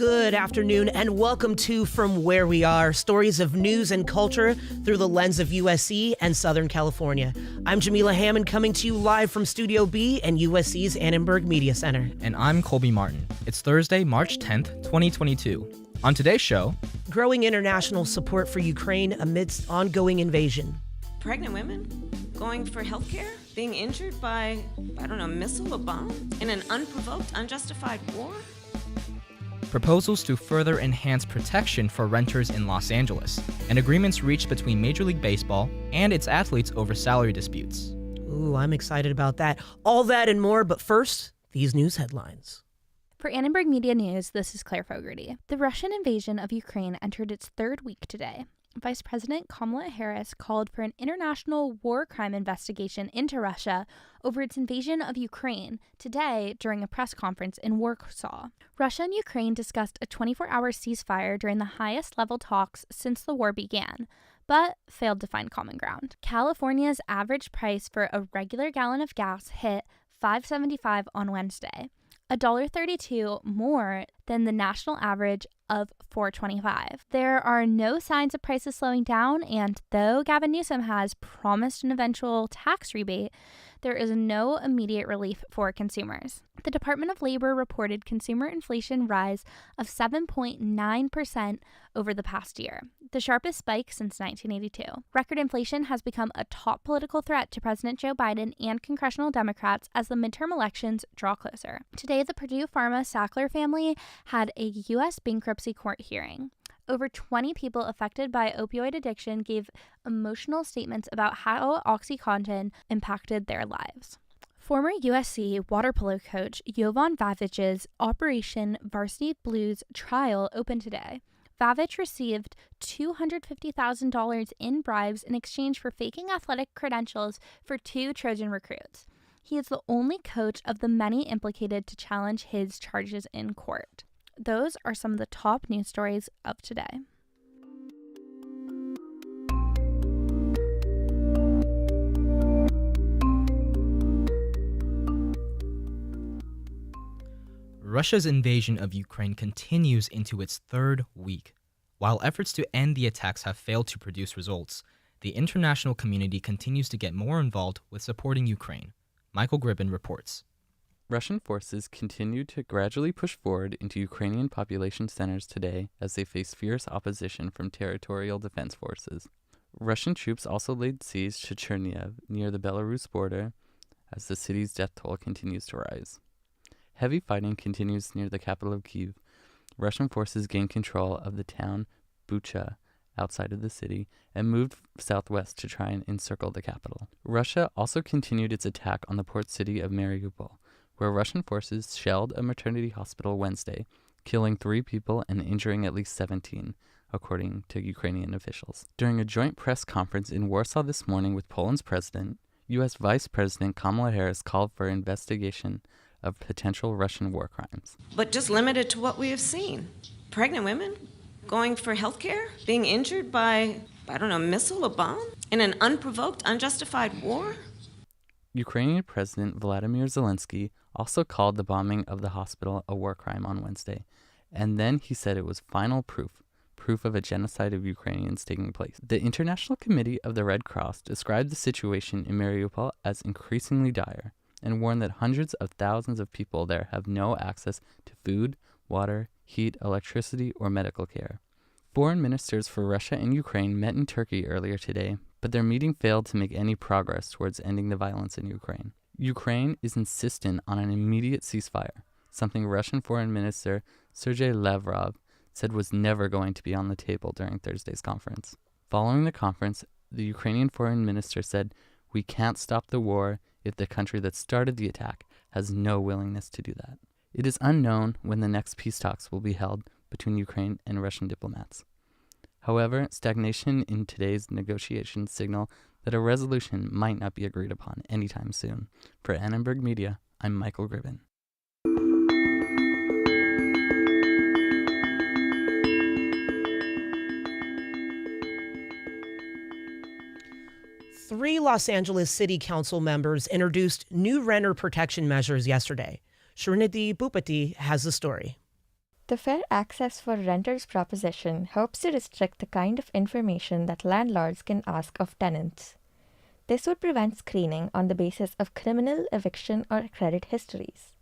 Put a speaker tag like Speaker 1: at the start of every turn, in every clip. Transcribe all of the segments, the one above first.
Speaker 1: Good afternoon and welcome to From Where We Are, stories of news and culture through the lens of USC and Southern California. I'm Jamila Hammond coming to you live from Studio B and USC's Annenberg Media Center.
Speaker 2: And I'm Colby Martin. It's Thursday, March 10th, 2022. On today's show,
Speaker 1: growing international support for Ukraine amidst ongoing invasion.
Speaker 3: Pregnant women going for healthcare, being injured by, a missile, a bomb, in an unprovoked, unjustified war.
Speaker 2: proposals to further enhance protection for renters in Los Angeles, and agreements reached between Major League Baseball and its athletes over salary disputes.
Speaker 1: Ooh, I'm excited about that. All that and more, but first, these news headlines.
Speaker 4: For Annenberg Media News, this is Claire Fogarty. The Russian invasion of Ukraine entered its third week today. Vice President Kamala Harris called for an international war crime investigation into Russia over its invasion of Ukraine today during a press conference in Warsaw. Russia and Ukraine discussed a 24-hour ceasefire during the highest-level talks since the war began, but failed to find common ground. California's average price for a regular gallon of gas hit $5.75 on Wednesday, $1.32 more than the national average of $4.25. There are no signs of prices slowing down, and though Gavin Newsom has promised an eventual tax rebate, there is no immediate relief for consumers. The Department of Labor reported consumer inflation rise of 7.9% over the past year, the sharpest spike since 1982. Record inflation has become a top political threat to President Joe Biden and congressional Democrats as the midterm elections draw closer. Today, the Purdue Pharma Sackler family had a U.S. bankruptcy court hearing. Over 20 people affected by opioid addiction gave emotional statements about how OxyContin impacted their lives. Former USC water polo coach Jovan Vavich's Operation Varsity Blues trial opened today. Vavich received $250,000 in bribes in exchange for faking athletic credentials for two Trojan recruits. He is the only coach of the many implicated to challenge his charges in court. Those are some of the top news stories of today.
Speaker 2: Russia's invasion of Ukraine continues into its third week. While efforts to end the attacks have failed to produce results, the international community continues to get more involved with supporting Ukraine. Michael Gribben reports.
Speaker 5: Russian forces continue to gradually push forward into Ukrainian population centers today as they face fierce opposition from territorial defense forces. Russian troops also laid siege to Chernihiv near the Belarus border as the city's death toll continues to rise. Heavy fighting continues near the capital of Kyiv. Russian forces gained control of the town Bucha outside of the city and moved southwest to try and encircle the capital. Russia also continued its attack on the port city of Mariupol, where Russian forces shelled a maternity hospital Wednesday, killing 3 people and injuring at least 17, according to Ukrainian officials. During a joint press conference in Warsaw this morning with Poland's president, U.S. Vice President Kamala Harris called for investigation of potential Russian war crimes.
Speaker 3: But just limited to what we have seen. Pregnant women going for healthcare, being injured by, a missile, a bomb, in an unprovoked, unjustified war.
Speaker 5: Ukrainian President Vladimir Zelensky also called the bombing of the hospital a war crime on Wednesday, and then he said it was final proof of a genocide of Ukrainians taking place. The International Committee of the Red Cross described the situation in Mariupol as increasingly dire and warned that hundreds of thousands of people there have no access to food, water, heat, electricity, or medical care. Foreign ministers for Russia and Ukraine met in Turkey earlier today, but their meeting failed to make any progress towards ending the violence in Ukraine. Ukraine is insistent on an immediate ceasefire, something Russian Foreign Minister Sergei Lavrov said was never going to be on the table during Thursday's conference. Following the conference, the Ukrainian Foreign Minister said, "We can't stop the war if the country that started the attack has no willingness to do that." It is unknown when the next peace talks will be held between Ukraine and Russian diplomats. However, stagnation in today's negotiations signal that a resolution might not be agreed upon anytime soon. For Annenberg Media, I'm Michael Gribben.
Speaker 1: Three Los Angeles City Council members introduced new renter protection measures yesterday. Srinidhi Bhupati has the story.
Speaker 6: The Fair Access for Renters proposition hopes to restrict the kind of information that landlords can ask of tenants. This would prevent screening on the basis of criminal, eviction, or credit histories.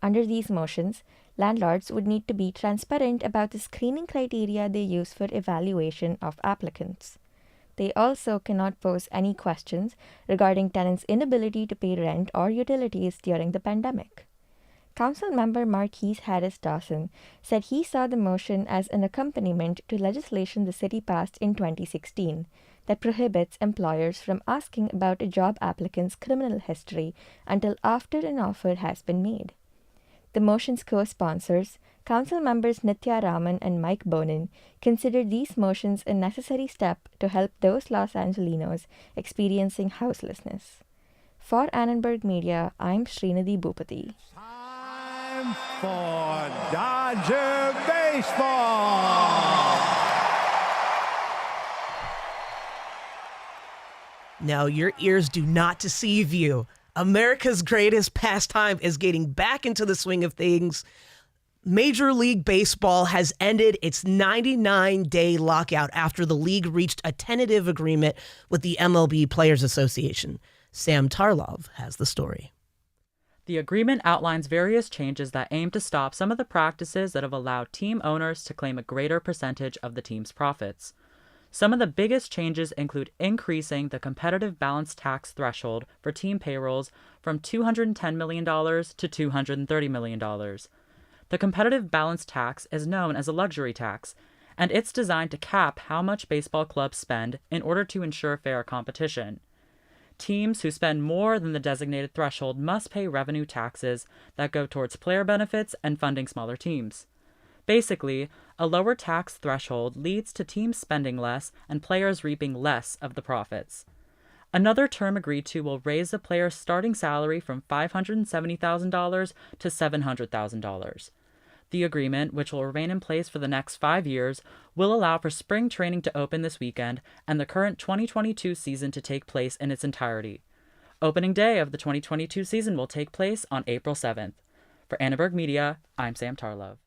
Speaker 6: Under these motions, landlords would need to be transparent about the screening criteria they use for evaluation of applicants. They also cannot pose any questions regarding tenants' inability to pay rent or utilities during the pandemic. Council member Marquise Harris Dawson said he saw the motion as an accompaniment to legislation the city passed in 2016 that prohibits employers from asking about a job applicant's criminal history until after an offer has been made. The motion's co-sponsors, Council members Nithya Raman and Mike Bonin, considered these motions a necessary step to help those Los Angelinos experiencing houselessness. For Annenberg Media, I'm Srinidhi Bhupati.
Speaker 7: Time for Dodger Baseball!
Speaker 1: Now, your ears do not deceive you. America's greatest pastime is getting back into the swing of things. Major League Baseball has ended its 99-day lockout after the league reached a tentative agreement with the MLB Players Association. Sam Tarlov has the story.
Speaker 8: The agreement outlines various changes that aim to stop some of the practices that have allowed team owners to claim a greater percentage of the team's profits. Some of the biggest changes include increasing the competitive balance tax threshold for team payrolls from $210 million to $230 million. The competitive balance tax is known as a luxury tax, and it's designed to cap how much baseball clubs spend in order to ensure fair competition. Teams who spend more than the designated threshold must pay revenue taxes that go towards player benefits and funding smaller teams. Basically, a lower tax threshold leads to teams spending less and players reaping less of the profits. Another term agreed to will raise the player's starting salary from $570,000 to $700,000. The agreement, which will remain in place for the next 5 years, will allow for spring training to open this weekend and the current 2022 season to take place in its entirety. Opening day of the 2022 season will take place on April 7th. For Annenberg Media, I'm Sam Tarlov.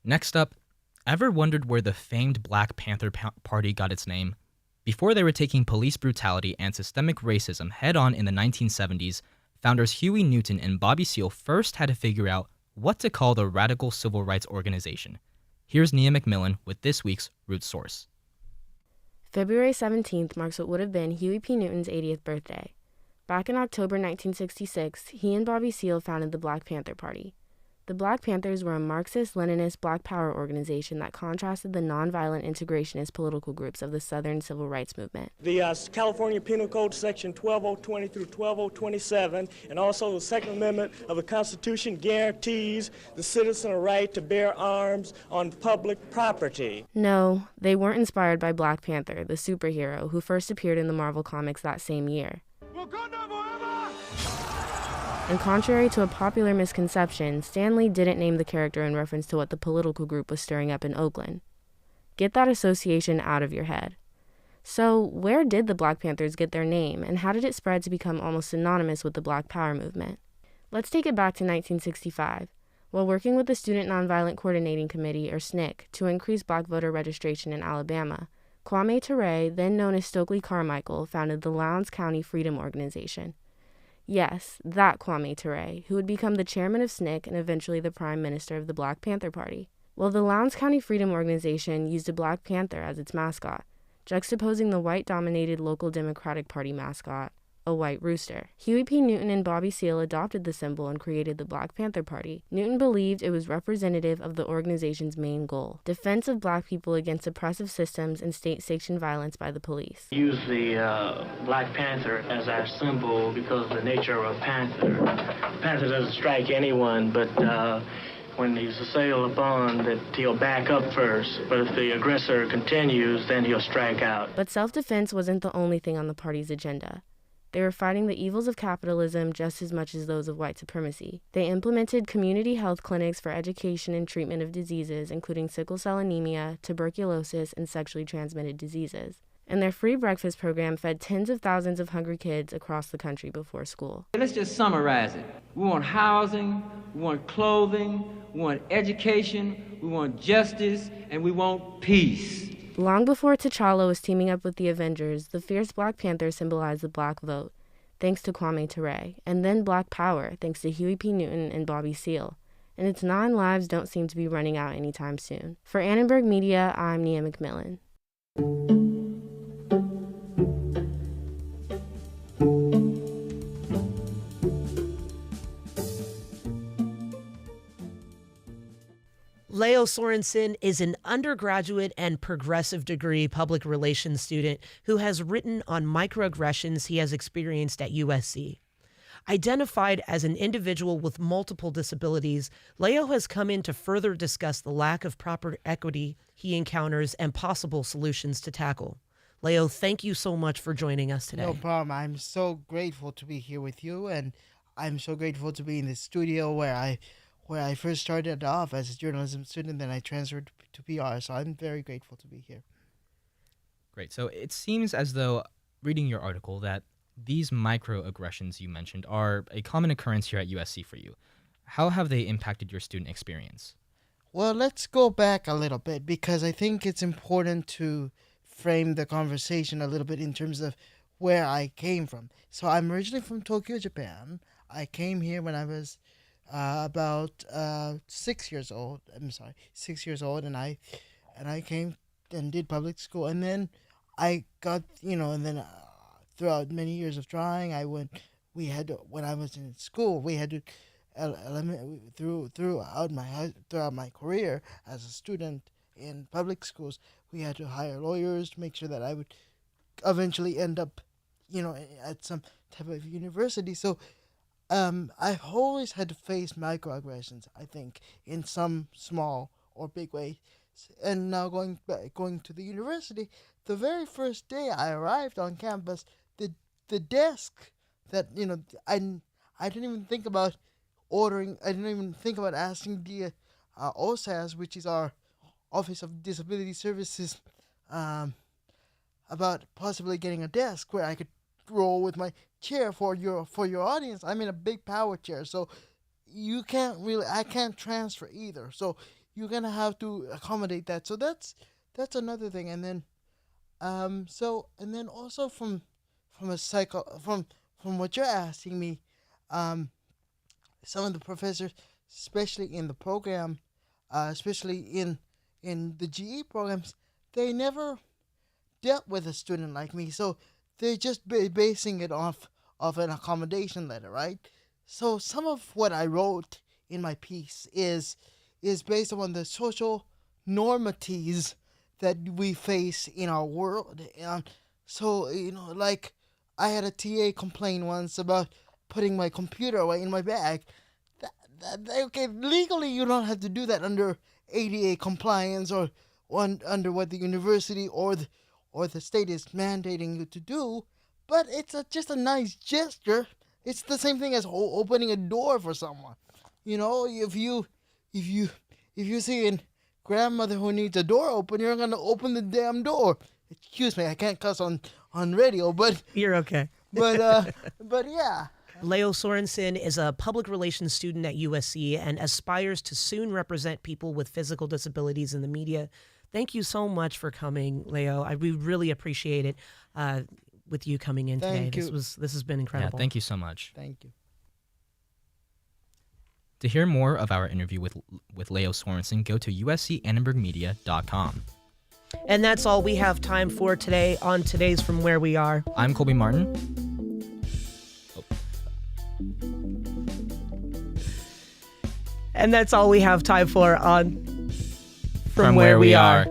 Speaker 2: Next up, ever wondered where the famed Black Panther Party got its name? Before they were taking police brutality and systemic racism head-on in the 1970s, founders Huey Newton and Bobby Seale first had to figure out what to call the radical civil rights organization. Here's Nia McMillan with this week's Root Source.
Speaker 9: February 17th marks what would have been Huey P. Newton's 80th birthday. Back in October 1966, he and Bobby Seale founded the Black Panther Party. The Black Panthers were a Marxist-Leninist Black Power organization that contrasted the nonviolent integrationist political groups of the Southern Civil Rights Movement.
Speaker 10: The California Penal Code Section 12020 through 12027, and also the Second Amendment of the Constitution guarantees the citizen a right to bear arms on public property.
Speaker 9: No, they weren't inspired by Black Panther, the superhero who first appeared in the Marvel Comics that same year. And contrary to a popular misconception, Stan Lee didn't name the character in reference to what the political group was stirring up in Oakland. Get that association out of your head. So, where did the Black Panthers get their name, and how did it spread to become almost synonymous with the Black Power movement? Let's take it back to 1965. While working with the Student Nonviolent Coordinating Committee, or SNCC, to increase Black voter registration in Alabama, Kwame Ture, then known as Stokely Carmichael, founded the Lowndes County Freedom Organization. Yes, that Kwame Ture, who would become the chairman of SNCC and eventually the prime minister of the Black Panther Party. Well, the Lowndes County Freedom Organization used a Black Panther as its mascot, juxtaposing the white-dominated local Democratic Party mascot, a white rooster. Huey P. Newton and Bobby Seale adopted the symbol and created the Black Panther Party. Newton believed it was representative of the organization's main goal, defense of Black people against oppressive systems and state-sanctioned violence by the police.
Speaker 11: Use the Black Panther as our symbol because of the nature of a panther. The panther doesn't strike anyone, but when he's assailed upon, that he'll back up first. But if the aggressor continues, then he'll strike out.
Speaker 9: But self-defense wasn't the only thing on the party's agenda. They were fighting the evils of capitalism just as much as those of white supremacy. They implemented community health clinics for education and treatment of diseases, including sickle cell anemia, tuberculosis, and sexually transmitted diseases. And their free breakfast program fed tens of thousands of hungry kids across the country before school.
Speaker 12: Let's just summarize it. We want housing, we want clothing, we want education, we want justice, and we want peace.
Speaker 9: Long before T'Challa was teaming up with the Avengers, the fierce Black Panther symbolized the Black vote, thanks to Kwame Ture, and then Black Power, thanks to Huey P. Newton and Bobby Seale. And its 9 lives don't seem to be running out anytime soon. For Annenberg Media, I'm Nia McMillan.
Speaker 1: Leo Sorensen is an undergraduate and progressive degree public relations student who has written on microaggressions he has experienced at USC. Identified as an individual with multiple disabilities, Leo has come in to further discuss the lack of proper equity he encounters and possible solutions to tackle. Leo, thank you so much for joining us today.
Speaker 13: No problem. I'm so grateful to be here with you, and I'm so grateful to be in the studio where I first started off as a journalism student, then I transferred to PR, so I'm very grateful to be here.
Speaker 2: Great. So it seems as though, reading your article, that these microaggressions you mentioned are a common occurrence here at USC for you. How have they impacted your student experience?
Speaker 13: Well, let's go back a little bit, because I think it's important to frame the conversation a little bit in terms of where I came from. So I'm originally from Tokyo, Japan. I came here when I was about 6 years old. 6 years old, and I came and did public school, and then I got, and then throughout many years of trying, when I was in school, we had to throughout my career as a student in public schools, we had to hire lawyers to make sure that I would eventually end up, at some type of university. So I've always had to face microaggressions, I think, in some small or big way. And now going to the university, the very first day I arrived on campus, the desk that, I didn't even think about ordering, I didn't even think about asking the OSAS, which is our Office of Disability Services, about possibly getting a desk where I could roll with my chair for your audience. I'm in a big power chair, so I can't transfer either. So you're gonna have to accommodate that. So that's another thing. And then also from what you're asking me, some of the professors, especially in the program, especially in the GE programs, they never dealt with a student like me. So they're just basing it off of an accommodation letter, right? So some of what I wrote in my piece is based on the social normities that we face in our world. So, like I had a TA complain once about putting my computer away in my bag. Okay, legally you don't have to do that under ADA compliance or under what the university or the state is mandating you to do, but it's just a nice gesture. It's the same thing as opening a door for someone. If you see a grandmother who needs a door open, you're gonna open the damn door. Excuse me, I can't cuss on radio, but
Speaker 1: you're okay.
Speaker 13: But yeah.
Speaker 1: Leo Sorensen is a public relations student at USC and aspires to soon represent people with physical disabilities in the media. Thank you so much for coming, Leo. We really appreciate it with you coming in today.
Speaker 13: Thank you.
Speaker 1: This has been incredible.
Speaker 2: Yeah, thank you so much.
Speaker 13: Thank you.
Speaker 2: To hear more of our interview with Leo Sorensen, go to uscannenbergmedia.com.
Speaker 1: And that's all we have time for today on Today's From Where We Are.
Speaker 2: I'm Colby Martin.
Speaker 1: And that's all we have time for on From
Speaker 2: Where We Are.